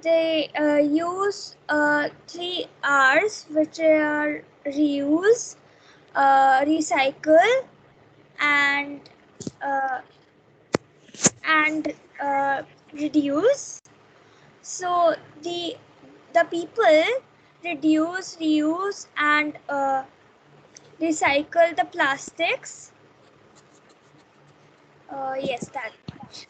they use 3 R's, which are reuse, recycle, and uh, and reduce. So the people reduce, reuse, and recycle the plastics. Yes, that much.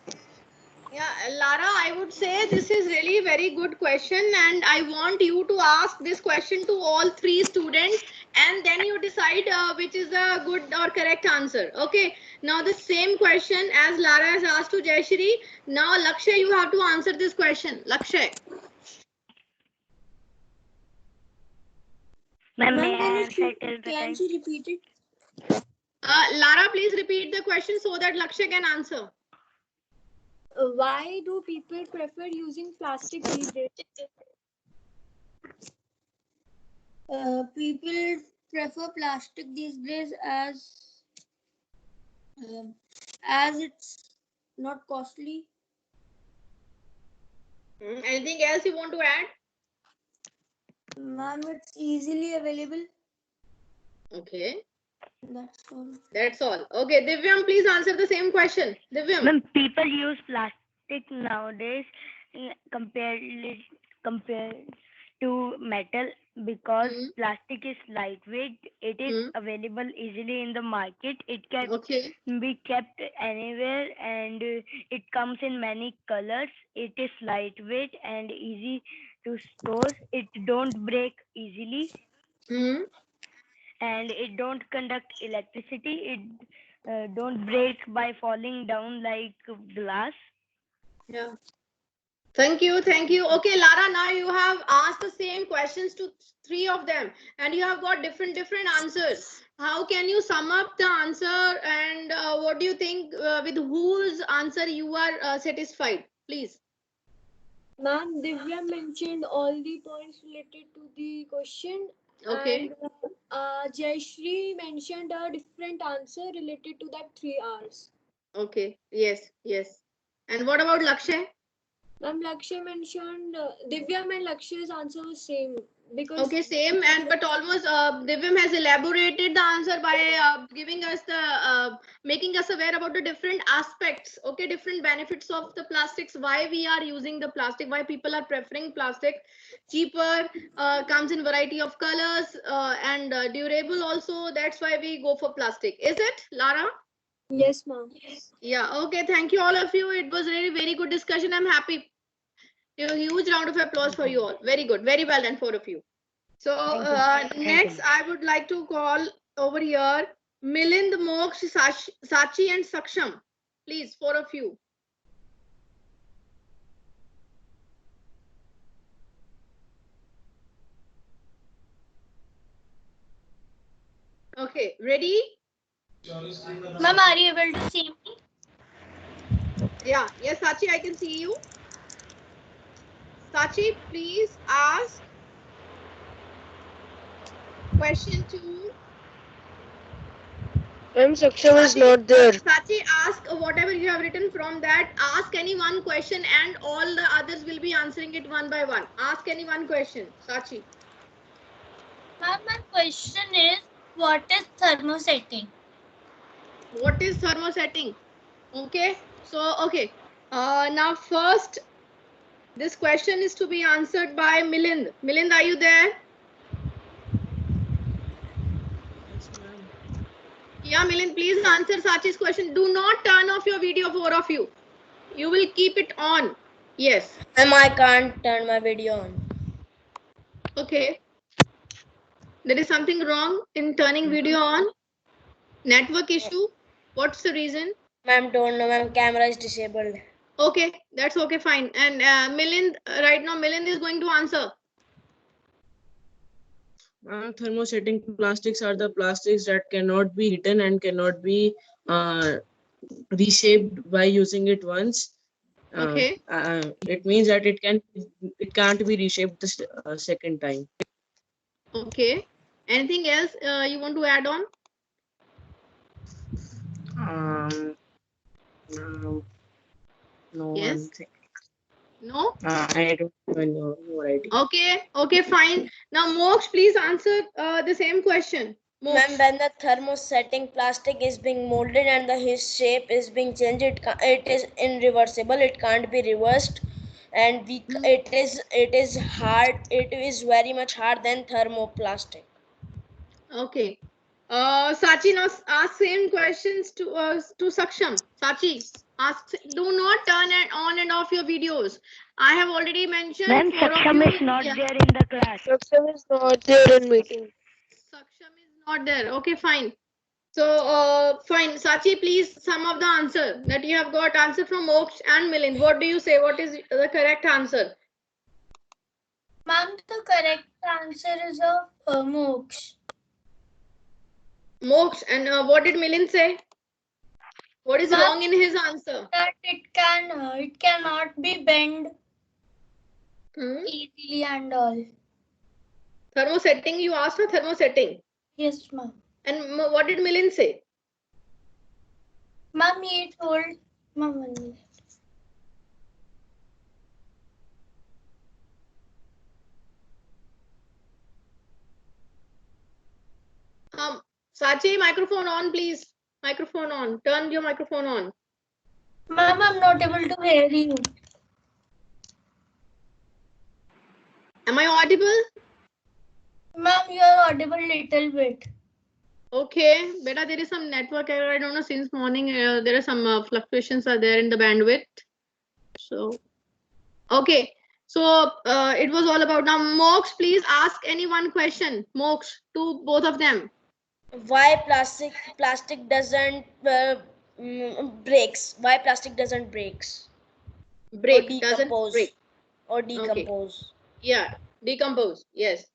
Yeah, Lara, I would say this is really very good question, and I want you to ask this question to all 3 students, and then you decide which is the good or correct answer. Okay. Now the same question as Lara has asked to Jayashri. Now Lakshay, you have to answer this question. Lakshay. Ma'am, can she repeat it? Lara, please repeat the question so that Lakshay can answer. Why do people prefer using plastic these days? People prefer plastic these days as it's not costly. Anything else you want to add? Ma'am, it's easily available. Okay. That's all. That's all. Okay, Divyam, please answer the same question. Divyam. When people use plastic nowadays compared to metal because plastic is lightweight, it is available easily in the market. It can be kept anywhere and it comes in many colors. It is lightweight and easy to store. It don't break easily. And it don't conduct electricity. It don't break by falling down like glass. Yeah. Thank you. Thank you. Okay, Lara, now you have asked the same questions to 3 of them and you have got different answers. How can you sum up the answer and what do you think with whose answer you are satisfied? Please. Ma'am, Divya mentioned all the points related to the question. Okay. And Jayashri mentioned a different answer related to that 3 R's. Okay. Yes. Yes. And what about Lakshay? Ma'am, Lakshay mentioned Divya and Lakshay's answer was same because okay, same, and but almost Divyam has elaborated the answer by giving us the making us aware about the different aspects, okay, different benefits of the plastics, why we are using the plastic, why people are preferring plastic, cheaper, comes in variety of colors, and durable also. That's why we go for plastic. Is it, Lara? Yes, ma'am. Yeah. Okay. Thank you, all of you. It was really very good discussion. I'm happy. A huge round of applause for you all. Very good. Very well done, 4 of you. So next, I would like to call over here Milind, Moksh, Sachi, and Saksham. Please, 4 of you. Okay, ready? Ma'am, are you able to see me? Yeah. Yes, Sachi, I can see you. Sachi, please ask question 2. Saksham is not there. Sachi, ask whatever you have written from that. Ask any one question and all the others will be answering it one by one. Ask any one question. Sachi. Ma'am, my question is, what is thermosetting? What is thermosetting? Okay. So, okay. Now first, this question is to be answered by Milind. Milind, are you there? Yes, ma'am. Yeah, Milind, please answer Sachi's question. Do not turn off your video, 4 of you. You will keep it on. Yes. Ma'am, I can't turn my video on. Okay. There is something wrong in turning video on. Network issue. What's the reason? Ma'am, don't know. Ma'am, camera is disabled. Okay, that's okay, fine. And Milind, right now, Milind is going to answer. Thermosetting plastics are the plastics that cannot be eaten and cannot be reshaped by using it once. Okay. It means that it can't be reshaped the second time. Okay. Anything else you want to add on? No, Yes. one thing. No? I don't even know. No idea. Okay, fine. Now, Moksha, please answer the same question. Ma'am, Moksha. when the thermosetting plastic is being molded and his shape is being changed, it is irreversible. It can't be reversed, and it is hard. It is very much hard than thermoplastic. Okay. Sachi, now ask same questions to Saksham. Sachi, ask. Do not turn it on and off your videos. I have already mentioned. Ma'am, 4 of Saksham you. is not there in the class. Saksham is not there in meeting. Saksham is not there. Okay, fine. So, fine. Sachi, please sum up the answer that you have got. Answer from Moksha and Milind. What do you say? What is the correct answer? Ma'am, the correct answer is of Moksha. Moksha. And what did Milind say? What is wrong in his answer? That it cannot be bent easily and all. Thermosetting, you asked for thermosetting. Yes, ma'am. And what did Milind say? Ma'am, he told Ma'am. Sachi, microphone on, please. Microphone on. Turn your microphone on. Ma'am, I'm not able to hear you. Am I audible? Ma'am, you are audible little bit. Okay, beta, there is some network error. I don't know, since morning there are some fluctuations are there in the bandwidth. So, okay. So it was all about. Now, Moksha, please ask any one question. Moksha, to both of them. Why plastic doesn't breaks? Why plastic doesn't breaks? Break, Or doesn't decompose. break. Or decompose. Okay. Yeah, decompose. Yes.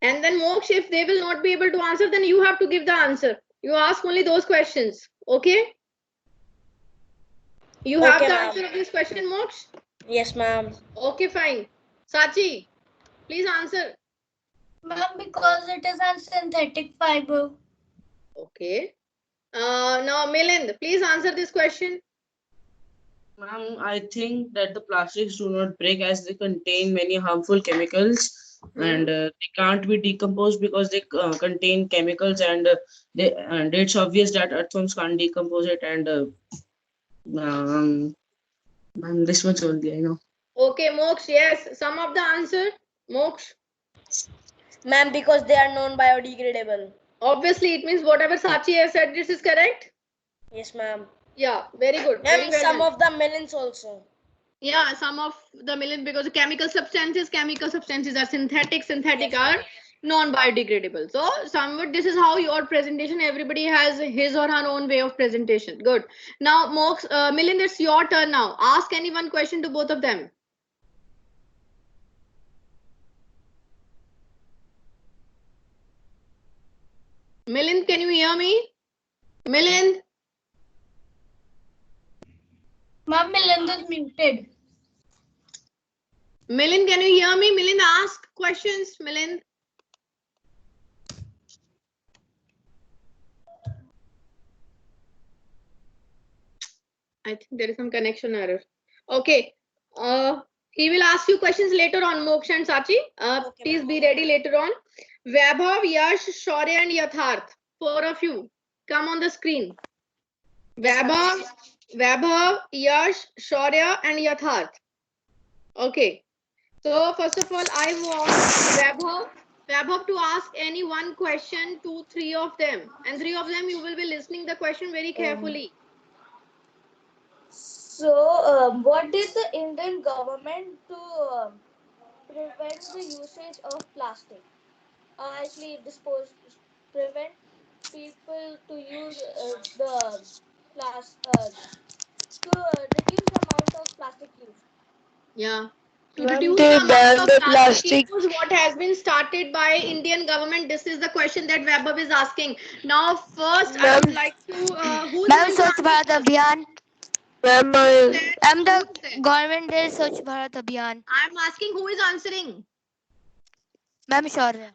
And then Moksha, if they will not be able to answer, then you have to give the answer. You ask only those questions. Okay? You have the answer of this question, Moksha? Yes, ma'am. Okay, fine. Sachi, please answer. Ma'am, because it is a synthetic fiber. Okay. Now, Milind, please answer this question. Ma'am, I think that the plastics do not break as they contain many harmful chemicals, and they can't be decomposed because they contain chemicals, and it's obvious that earthworms can't decompose it, and ma'am, this much only I know. Okay, Moksha, yes. Sum up the answer, Moksha. Ma'am, because they are non-biodegradable. Obviously, it means whatever Sachi has said, this is correct? Yes, ma'am. Yeah, very good. Ma'am, Very well some done. of the melons also. Yeah, some of the Milind, because chemical substances are synthetic. Synthetic Yes, are non-biodegradable. So, somewhat this is how your presentation, everybody has his or her own way of presentation. Good. Now, Moksha, Milind, it's your turn now. Ask any one question to both of them. Milind, can you hear me? Milind? Ma'am, Milind is muted. Milind, can you hear me? Milind, ask questions. Milind. I think there is some connection error. Okay. He will ask you questions later on, Moksha and Sachi. Okay, please be ready later on. Vaibhav, Yash, Shaurya, and Yatharth. 4 of you. Come on the screen. Vaibhav, Yash, Shaurya, and Yatharth. Okay. So first of all, I want Vaibhav to ask any one question to 3 of them. And 3 of them, you will be listening the question very carefully. So, what did the Indian government to prevent the usage of plastic? Actually, prevent people to use the to reduce the amount of plastic use. Yeah. To When reduce they the amount banned of the plastic plastic. use, what has been started by Indian government? This is the question that Vaibhav is asking. Now, first, I would like to. Who's Ma'am, going to Swachh answer Bharat first? Abhiyan. Ma'am, I'm the Who's there? government did Swachh Bharat Abhiyan. I'm asking who is answering. Ma'am, Shaurya.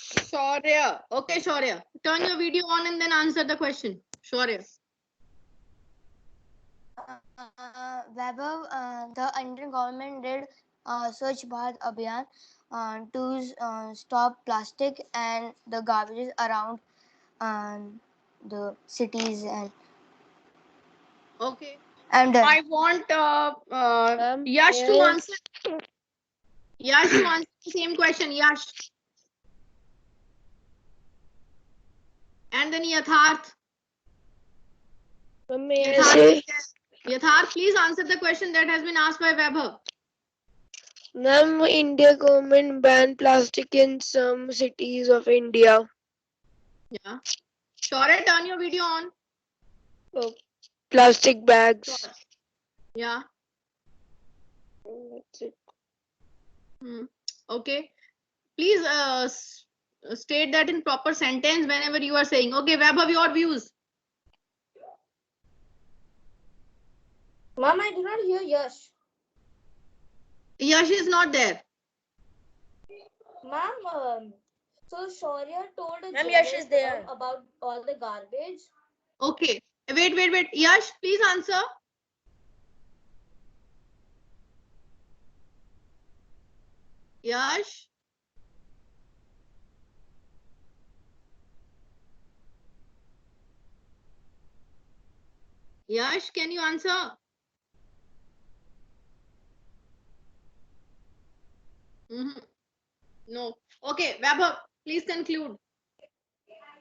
Shaurya. Okay, Shaurya. Turn your video on and then answer the question. Shaurya. Vaibhav, the Indian government did Swachh Bharat Abhiyan to stop plastic and the garbages around the cities. And Okay. I'm done. I want Yash to answer. Yash to answer the same question. Yash. And then Yatharth. Yatharth, please answer the question that has been asked by Vaibhav. Ma'am, India government banned plastic in some cities of India. Yeah. Shaurya, turn your video on. Oh, plastic bags. Yeah. That's it. Okay. Please state that in proper sentence whenever you are saying. Okay, Vaibhav, your views. Ma'am, I do not hear Yash. Yash is not there. Ma'am, so Shaurya told a Ma'am, Yash is general there. term about all the garbage. Okay. Wait. Yash, please answer. Yash. Yash, can you answer? No. Okay, Vaibhav, please conclude.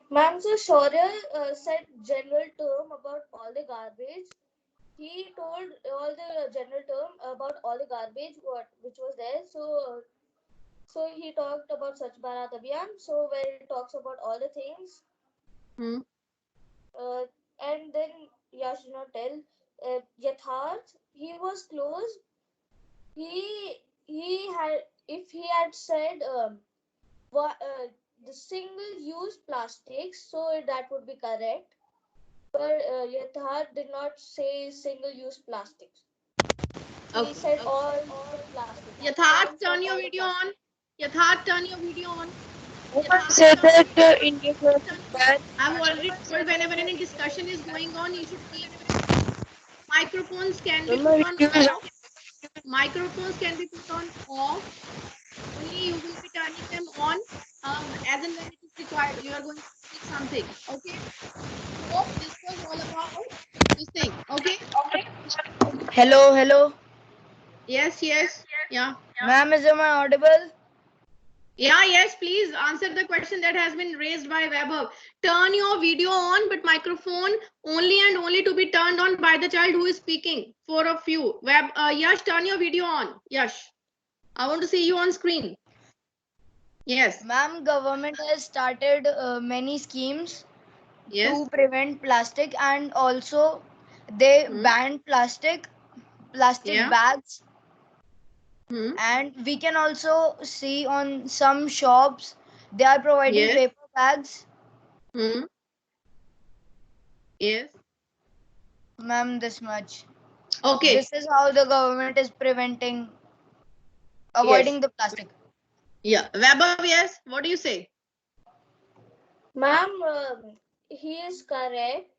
Ma'am, so Shaurya said general term about all the garbage. He told all the general term about all the garbage which was there. So he talked about Swachh Bharat Abhiyan. So where it talks about all the things. And then Yash did not tell. Yatharth, he was close. He had, if he had said the single-use plastics, so that would be correct. But Yatharth did not say single-use plastics. He said all the plastics. Yatharth, turn your video on. Yatharth, turn your video on. Said that India government banned. I've already told whenever any discussion is going on, you should keep microphones can be put on off. Microphones can be put on off. Only you will be turning them on as and when it is required. You are going to speak something. Okay. So this was all about this thing. Okay. Hello. Yes. Yeah. Ma'am, is am I audible? Yeah, yes, please answer the question that has been raised by Vaibhav. Turn your video on, but microphone only and only to be turned on by the child who is speaking. For a few. Yash, turn your video on. Yash, I want to see you on screen. Yes. Ma'am, government has started many schemes to prevent plastic, and also they banned plastic bags. And we can also see on some shops they are providing paper bags. Yes. Ma'am, this much. Okay. This is how the government is avoiding the plastic. Yeah. Vaibhav, yes. What do you say? Ma'am, he is correct.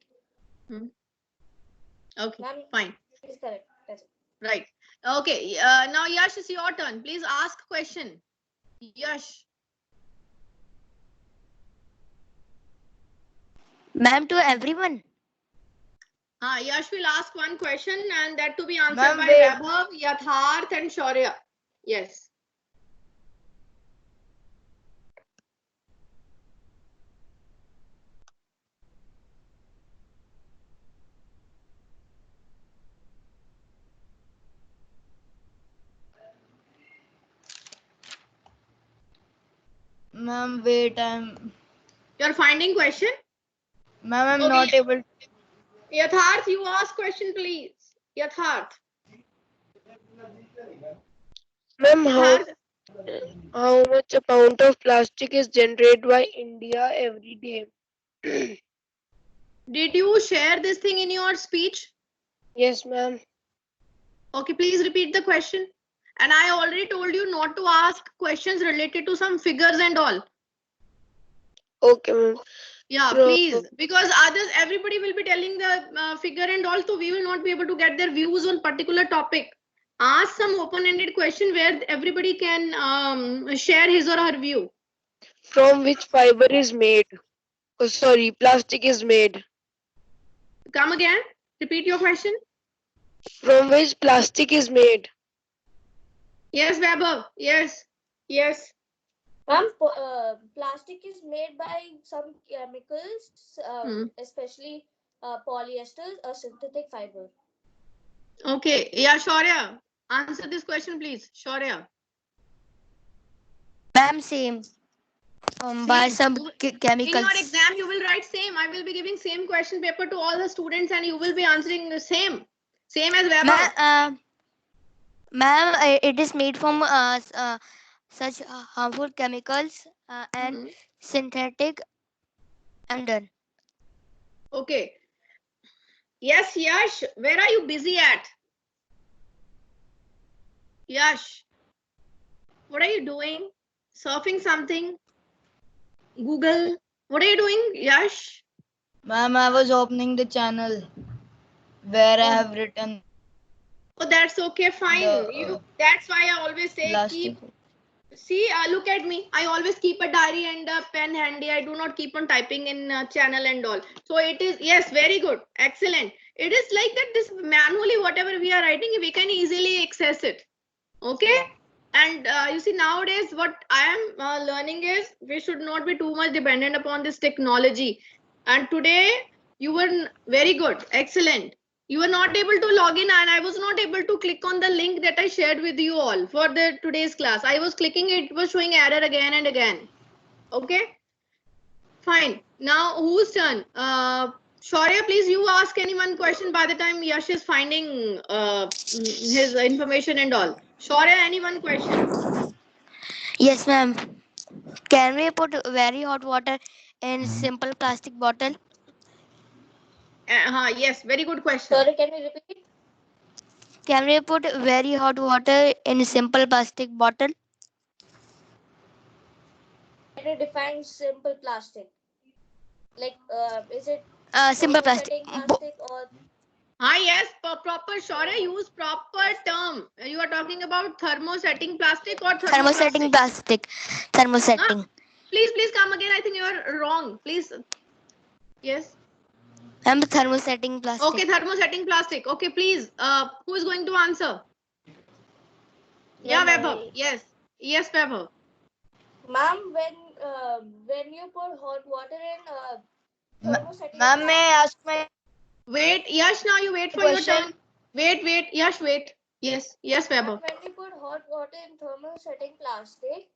Okay, fine. He is correct. That's it. Right. Okay. Now, Yash, it's your turn. Please ask question. Yash. Ma'am, to everyone. Yash will ask one question and that to be answered by Vaibhav, Yatharth and Shaurya. Yes. Ma'am, wait, You're finding question? Ma'am, I'm not able to. Yatharth, you ask question, please. Yatharth. Ma'am, how much amount of plastic is generated by India every day? Did you share this thing in your speech? Yes, ma'am. Okay, please repeat the question. And I already told you not to ask questions related to some figures and all. Okay, ma'am. Yeah, please, because others, everybody will be telling the figure and also we will not be able to get their views on particular topic. Ask some open-ended question where everybody can share his or her view. From which fiber is made? Oh, sorry, plastic is made. Come again. Repeat your question. From which plastic is made? Yes, Vaibhav. Yes. Yes. Ma'am, plastic is made by some chemicals, especially polyester, a synthetic fiber. Okay. Yeah, Shaurya. Answer this question, please. Shaurya. Ma'am, same. By some chemicals. In your exam, you will write same. I will be giving same question paper to all the students and you will be answering the same. Same as Vaibhav. Ma'am, it is made from such harmful chemicals and synthetic. I'm done. Okay. Yes, Yash, where are you busy at? Yash, what are you doing? Surfing something? Google? What are you doing, Yash? Ma'am, I was opening the channel where I have written. Oh, that's okay, fine. That's why I always say plastic. See, look at me. I always keep a diary and a pen handy. I do not keep on typing in channel and all. So it is, yes, very good. Excellent. It is like that this manually, whatever we are writing, we can easily access it. Okay. And you see, nowadays, what I am learning is we should not be too much dependent upon this technology. And today, you were very good. Excellent. You were not able to log in and I was not able to click on the link that I shared with you all for the today's class. I was clicking, it was showing error again and again. Okay. Fine. Now, whose turn? Shaurya, please, you ask any one question by the time Yash is finding his information and all. Shaurya, any one question? Yes, ma'am. Can we put very hot water in simple plastic bottle? Yes, very good question. Sorry, can you repeat? Can we put very hot water in simple plastic bottle? Can you define simple plastic? Like, is it Simple plastic. plastic or? Yes, proper. Shaurya, use proper term. You are talking about thermosetting plastic or Thermosetting plastic. Thermosetting. Please come again. I think you are wrong. Please. Yes. I'm thermosetting plastic. Okay, thermosetting plastic. Okay, please. Who is going to answer? Yeah, Vaibhav. Yes. Yes, Vaibhav. Ma'am, when you put hot water in thermosetting. Ma'am, may I ask my Wait, Yash, now you wait for question? your turn. Wait, Yash, wait. Yes, Vaibhav. When you put hot water in thermosetting plastic,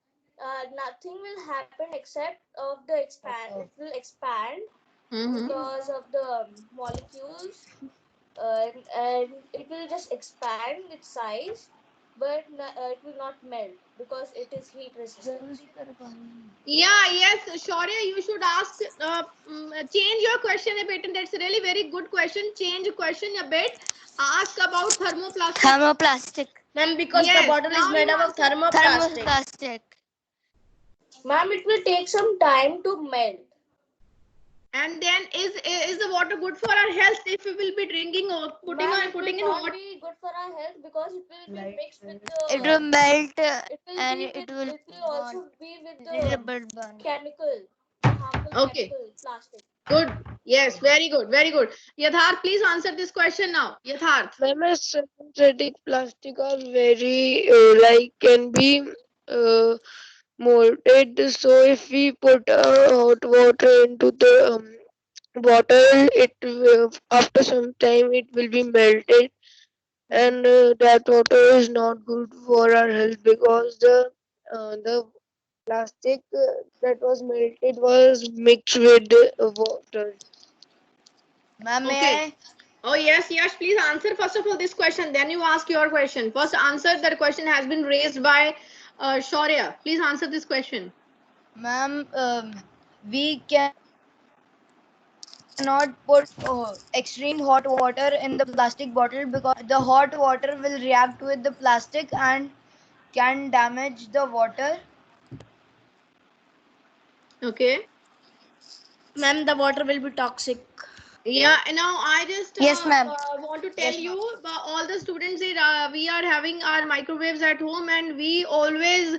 nothing will happen except of the expand. It will expand because of the molecules, and it will just expand its size, but it will not melt because it is heat resistant. Yeah, yes, Shaurya, you should ask, change your question a bit. And that's a really very good question. Change question a bit. Ask about thermoplastic. Thermoplastic. Ma'am, because the bottle is made up of thermoplastic. Thermoplastic. Ma'am, it will take some time to melt. And then is the water good for our health if we will be drinking or putting in hot? It will not be good for our health because it will be mixed with the. It will melt It will also be with the chemical, harmful chemical plastic. Good. Yes, very good. Very good. Yatharth, please answer this question now. Yatharth. Synthetic plastic are very can be molded. So if we put hot water into the bottle, it after some time it will be melted, and that water is not good for our health because the plastic that was melted was mixed with water. Ma'am, may I? Oh, yes, please answer first of all this question. Then you ask your question. First answer that question has been raised by Shaurya. Please answer this question. Ma'am, we cannot put extreme hot water in the plastic bottle because the hot water will react with the plastic and can damage the water. Okay. Ma'am, the water will be toxic. Yeah, now I just Yes, ma'am. want to tell Yes, ma'am. you, all the students here, we are having our microwaves at home, and we always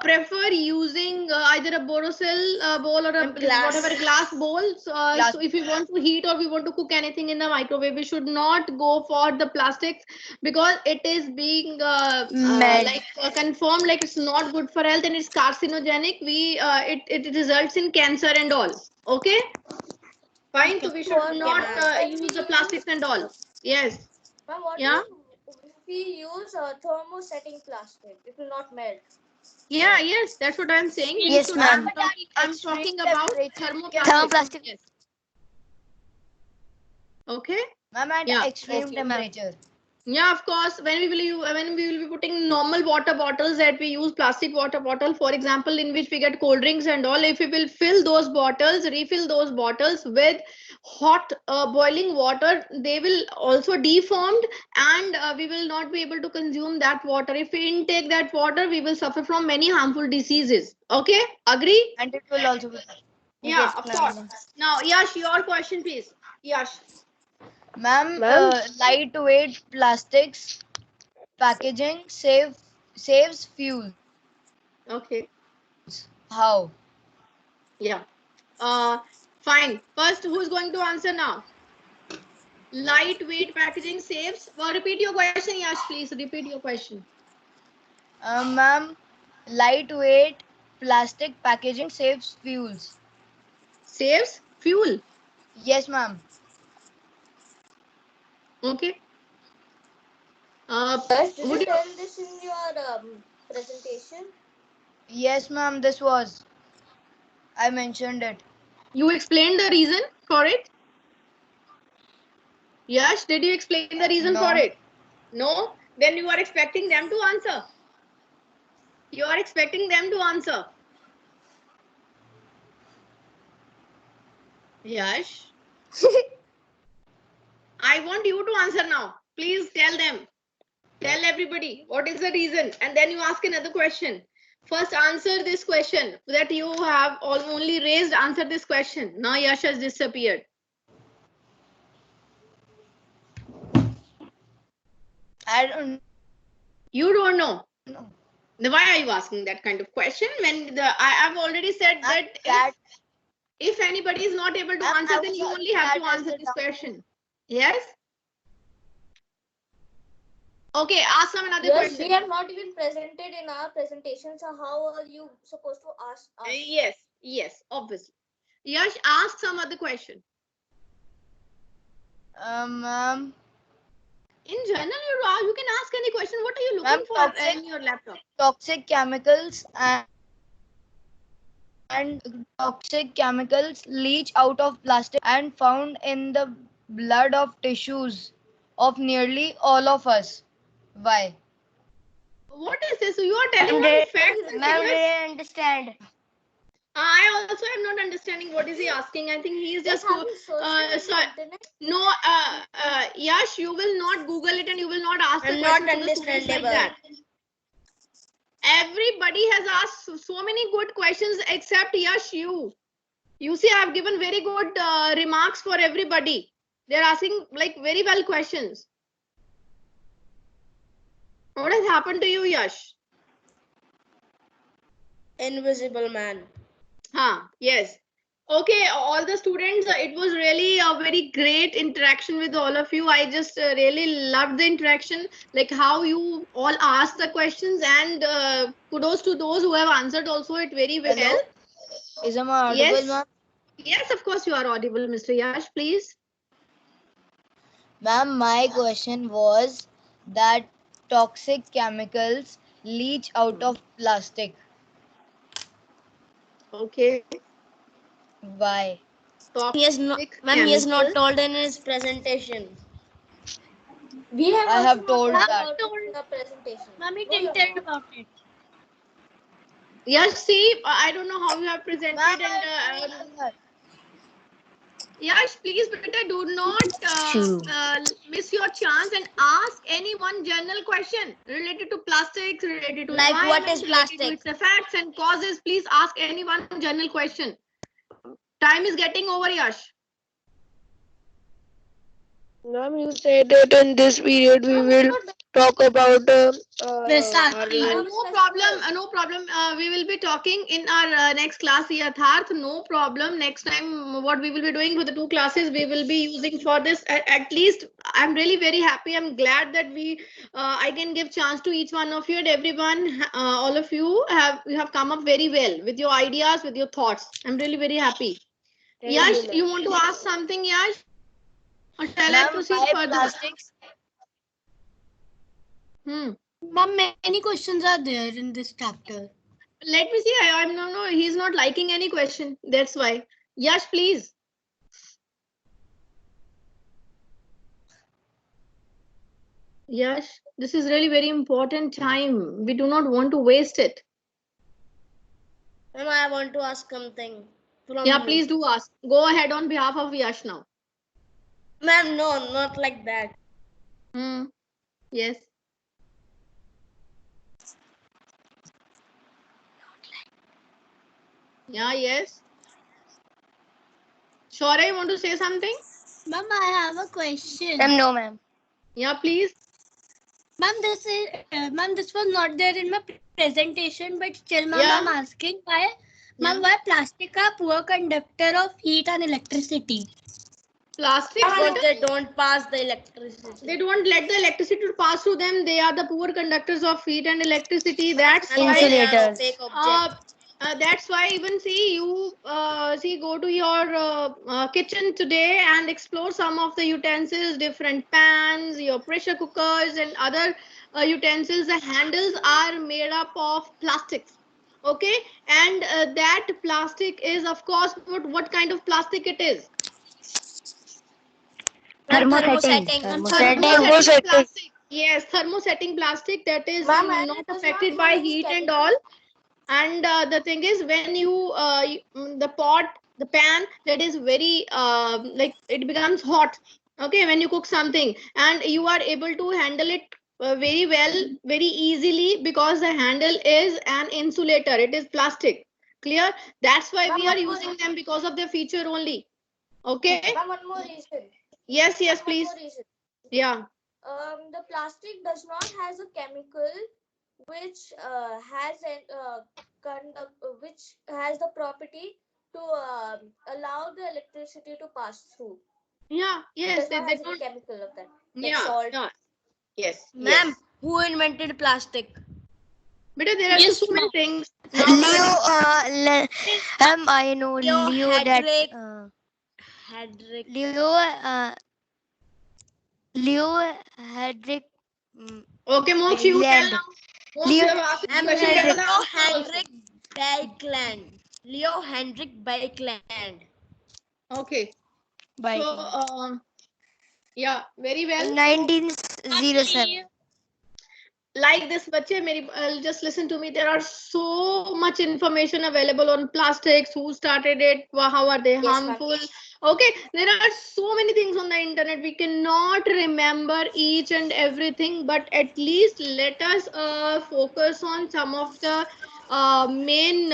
prefer using either a Borosil bowl or a Glass. whatever glass bowl. So, Glass. so if we want to heat or we want to cook anything in the microwave, we should not go for the plastics, because it is being Melt. confirmed like it's not good for health and it's carcinogenic. It results in cancer and all. Okay. Fine, so we should not use the plastics and all. Yes. Ma'am, what Yeah. if we use thermosetting plastic? It will not melt. Yeah, yes, that's what I'm saying. Yes, ma'am. I'm talking about thermoplastic. Thermoplastic. Yes. Okay. Ma'am, at Yeah. extreme Okay. temperature. Yeah, of course. When we will be putting normal water bottles that we use, plastic water bottle, for example, in which we get cold drinks and all, if we will fill those bottles, refill those bottles with hot boiling water, they will also deformed, and we will not be able to consume that water. If we intake that water, we will suffer from many harmful diseases. Okay, agree? And it will also be. Yeah, Yes, of ma'am. course. Now, Yash, your question, please. Yash. Ma'am, Ma'am? lightweight plastics packaging saves fuel. Okay. How? Yeah. Fine. First, who's going to answer now? Lightweight packaging saves. Well, repeat your question, Yash, please. Repeat your question. Ma'am, lightweight plastic packaging saves fuels. Saves fuel. Yes, ma'am. Okay. Did you Would you? tell this in your presentation? Yes, ma'am. This was. I mentioned it. You explained the reason for it? Yash, did you explain the reason No. for it? No? Then you are expecting them to answer. You are expecting them to answer. Yash. I want you to answer now. Please tell them. Tell everybody what is the reason, and then you ask another question. First, answer this question that you have only raised. Answer this question. Now Yash has disappeared. I don't. You don't know. No. Then why are you asking that kind of question when I've already said that if anybody is not able to answer, then you only have to answer this question. Yes. Okay, ask some another question. We have not even presented in our presentation, so how are you supposed to ask us? Yes, obviously. Yash, ask some other question. Ma'am. In general, you can ask any question. What are you looking for in your laptop? Toxic chemicals and toxic chemicals leach out of plastic and found in the blood of tissues of nearly all of us. Why? What is this? So you are telling me facts and Ma'am, figures? didn't understand. I also am not understanding what is he asking. I think he is just no. Yash, you will not Google it and you will not ask the Not question to the students like that. Everybody has asked so many good questions except Yash. You see, I have given very good remarks for everybody. They're asking like very well questions. What has happened to you, Yash? Invisible man. Yes. Okay, all the students, it was really a very great interaction with all of you. I just really loved the interaction, like how you all asked the questions, and kudos to those who have answered also it very well. Hello? Is I audible, Yes. ma'am? Yes, of course you are audible, Mr. Yash, please. Ma'am, my question was that toxic chemicals leach out of plastic. Okay. Why? He has not told in his presentation. We have I have told that. in the presentation. Mommy didn't tell about it. Yash, see, I don't know how you have presented, and Yash, please, better do not miss your chance and ask any one general question related to plastics, related to Like what is related to plastic? its effects and causes. Please ask any one general question. Time is getting over, Yash. Ma'am, you said that in this period we will talk about No problem. No problem. We will be talking in our next class, Yatharth. No problem. Next time, what we will be doing with the 2 classes, we will be using for this. At least, I'm really very happy. I'm glad that I can give chance to each one of you and everyone. All of you have come up very well with your ideas, with your thoughts. I'm really very happy. Yash, you want to ask something, Yash? Or shall I proceed further? Plastics. Ma'am, many questions are there in this chapter. Let me see. I'm no. He's not liking any question. That's why. Yash, please. Yash, this is really very important time. We do not want to waste it. Ma'am, I want to ask something. Yeah, please do ask. Go ahead on behalf of Yash now. Ma'am, no, not like that. Yes. Yeah, yes. Shora, you want to say something? Ma'am, I have a question. No, ma'am. Yeah, please. Ma'am, this was not there in my presentation, but still, ma'am, I'm asking why. Ma'am, why plastic are poor conductor of heat and electricity? Plastic, because they don't pass the electricity. They don't let the electricity to pass through them. They are the poor conductors of heat and electricity. That's Insulators. That's why even see you go to your kitchen today and explore some of the utensils, different pans, your pressure cookers and other utensils. The handles are made up of plastics. Okay, and that plastic is, of course, what kind of plastic it is? Thermosetting. Plastic. Yes, thermosetting plastic that is not affected by heat and all. And the thing is, when the pan that is very like it becomes hot. Okay, when you cook something and you are able to handle it very well, very easily, because the handle is an insulator. It is plastic. Clear? That's why we are using them, because of their feature only. Okay. One more reason. Yes, please. Yeah. The plastic does not has a chemical which which has the property to allow the electricity to pass through. Yeah. Yes. It does not have any chemical of that. Like salt. Yeah. Yes. Ma'am, who invented plastic? But there are so many things. I know Leo Hedrick. Leo Hedrick. Okay, Moksh, you tell now. Leo Hendrik Baekeland. Leo Hendrik Baekeland. Okay. So, yeah, very well. 1907. Like this, just listen to me. There are so much information available on plastics. Who started it? How are they harmful? Okay, there are so many things on the internet. We cannot remember each and everything, but at least let us focus on some of the main,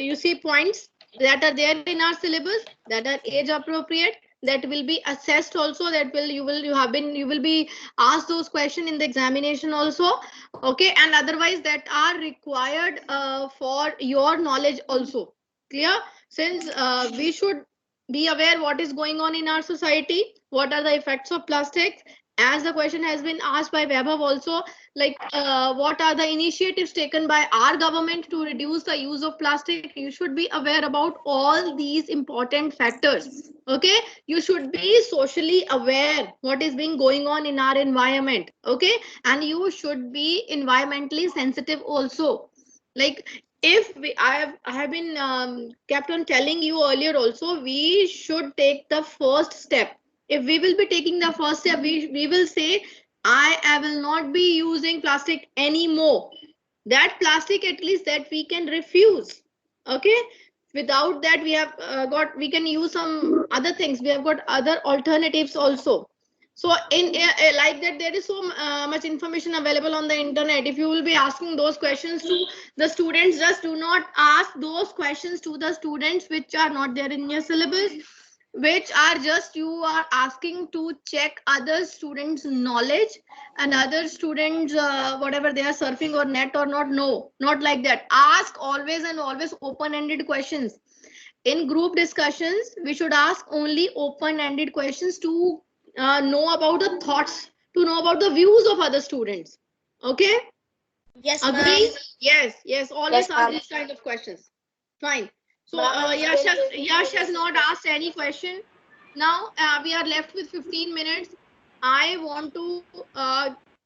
you see, points that are there in our syllabus, that are age appropriate, that will be assessed also, you will be asked those questions in the examination also. Okay, and otherwise that are required for your knowledge also. Clear? Since we should be aware what is going on in our society, what are the effects of plastics, as the question has been asked by Vaibhav also, like what are the initiatives taken by our government to reduce the use of plastic. You should be aware about all these important factors. Okay, you should be socially aware what is being going on in our environment. Okay, and you should be environmentally sensitive also. Like, if I have been kept on telling you earlier also, we should take the first step. If we will be taking the first step, we will say, I will not be using plastic anymore. That plastic, at least, that we can refuse. Okay, without that we can use some other things. We have got other alternatives also. So in like that, there is so much information available on the internet. If you will be asking those questions to the students, just do not ask those questions to the students which are not there in your syllabus, which are just you are asking to check other students' knowledge and other students whatever they are surfing or net or not. No, not like that. Ask always and always open-ended questions. In group discussions, we should ask only open-ended questions to know about the thoughts, to know about the views of other students. Okay? Yes, Agree? ma'am. Yes. Always Yes, ask ma'am. these kind of questions. Fine. So Ma'am, Yash has not asked any question. Now we are left with 15 minutes. I want to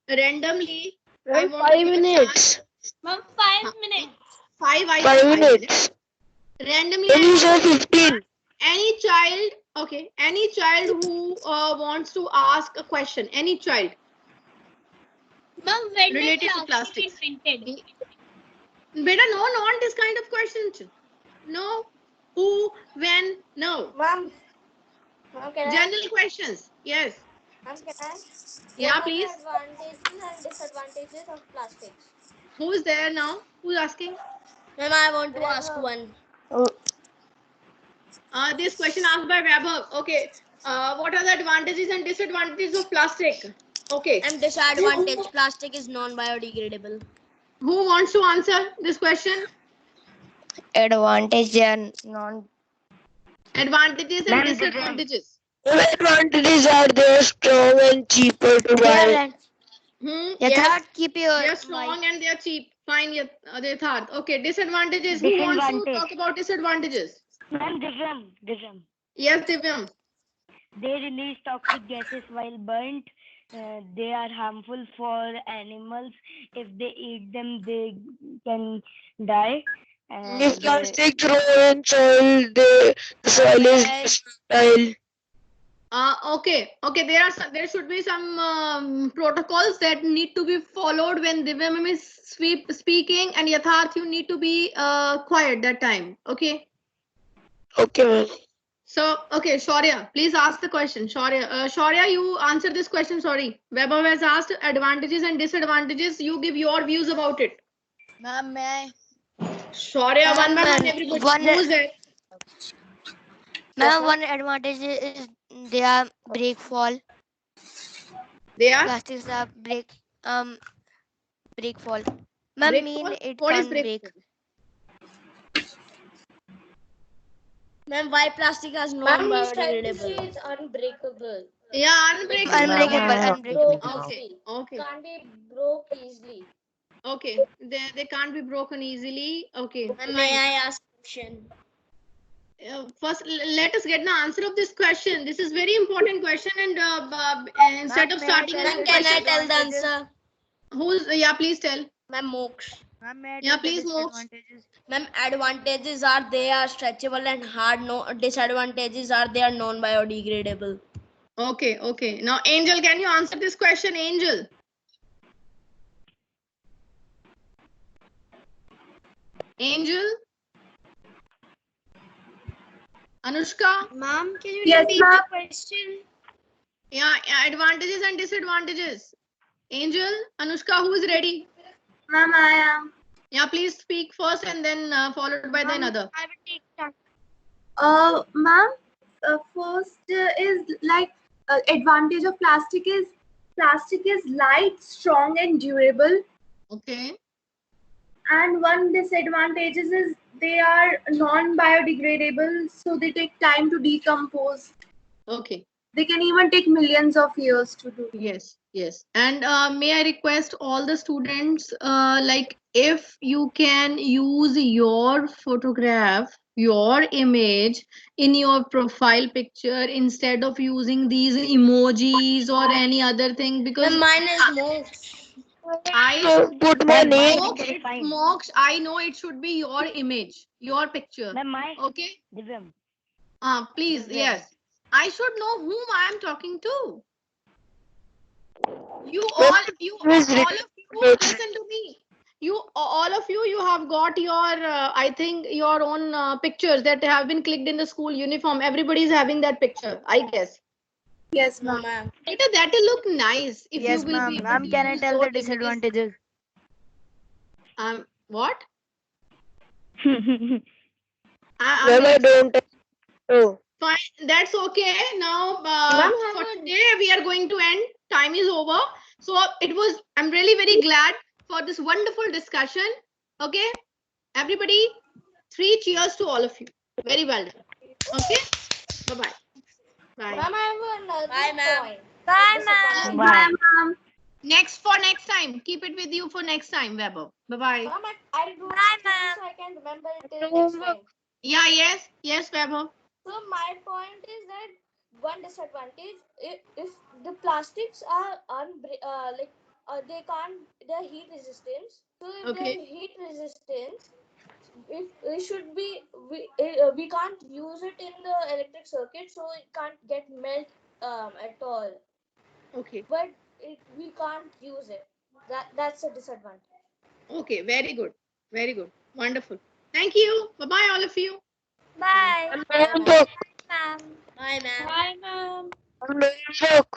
randomly. I Ma'am, want to 5 give a chance. minutes. Ma'am, 5 minutes. 5. I 5 said 5 minutes. minutes. Randomly. Then I you want said to give a 15. chance. Any child, okay, any child who wants to ask a question, any child Ma'am, when related did to plastics. invented? Beta, no, not this kind of questions. No, who, when, no. Ma'am, can General questions, yes. Ma'am, can I? Yeah, What are please. the advantages and disadvantages of plastics? Who is there now? Who's asking? Ma'am, I want to ask one. This question asked by Vaibhav. Okay. What are the advantages and disadvantages of plastic? Okay. And disadvantage, plastic is non-biodegradable. Who wants to answer this question? Advantage and non. Advantages and disadvantages. The advantages are they're strong and cheaper to buy. Yes. Keep your. They are strong and they are cheap. Fine, Yatharth. Okay, disadvantages. Who wants to talk about disadvantages? Ma'am, Divyam. Yes, Divyam. They release toxic gases while burnt. They are harmful for animals. If they eat them, they can die. If plastic thrown in soil, the soil is fertile. Okay. There should be some protocols that need to be followed when Divyam is speaking, and Yatharth, you need to be quiet that time. Okay. Okay, ma'am. So, okay, Shaurya, please ask the question. Shaurya, you answer this question. Sorry, Vaibhav has asked advantages and disadvantages. You give your views about it. Ma'am, may I? Shaurya, one by one, everybody. Who's there? Ma'am, one advantage is they are break fall. They are? Plastics are break fall. Ma'am, it what is can't break. Ma'am, why plastic is non-biodegradable? It's unbreakable. Yeah, unbreakable. Unbreakable. Okay. Can't be broke easily. Okay, they can't be broken easily. Okay. May I ask a question? First, let us get the answer of this question. This is very important question, and instead of starting, Ma'am, can I tell the answer? Who's? Yeah, please tell. Ma'am, Moksha. Yeah, please, Moksha. Ma'am, advantages are they are stretchable and hard. No, disadvantages are they are non-biodegradable. Okay. Now, Angel, can you answer this question, Angel? Angel? Anushka? Ma'am, can you repeat the question? Yeah, advantages and disadvantages. Angel, Anushka, who is ready? Ma'am, I am. Yeah, please speak first and then followed by the another. I will take that. Ma'am, first is like advantage of plastic is light, strong, and durable. Okay. And one disadvantage is they are non-biodegradable, so they take time to decompose. Okay. They can even take millions of years to do. Yes. And may I request all the students, like if you can use your photograph, your image in your profile picture instead of using these emojis or any other thing, because mine is Moksha. I put my name. Moksha, I know it should be your image, your picture. Okay. Divyam. Please, yes. I should know whom I am talking to. All of you, listen to me. All of you have got your, I think, your own pictures that have been clicked in the school uniform. Everybody is having that picture, I guess. Yes, No, ma'am. ma'am. That will look nice if Yes, you will ma'am. be able Ma'am, to can I use tell those the images. disadvantages? What? Ma'am, I don't. Oh. Fine, that's okay. Now, Ma'am, for today, we are going to end. Time is over. So I'm really very glad for this wonderful discussion. Okay, everybody, 3 cheers to all of you. Very well done. Okay, bye-bye. Bye. Ma'am, I have another Bye, ma'am. point. Bye, Disadvantage. ma'am. Bye. ma'am. Next time. Keep it with you for next time, Weber. Bye-bye. Ma'am, I'll do Bye, it ma'am. so I can remember it till next time. Yeah, yes, Weber. So my point is that one disadvantage, if the plastics are they can't, they're heat resistant. So if Okay. they're heat resistant, if it should be, we can't use it in the electric circuit, so it can't get melt at all. Okay. But we can't use it. That's a disadvantage. Okay, very good. Very good. Wonderful. Thank you. Bye-bye, all of you. Bye. Ma'am, Ma'am. Bye, ma'am. Bye, ma'am. ma'am,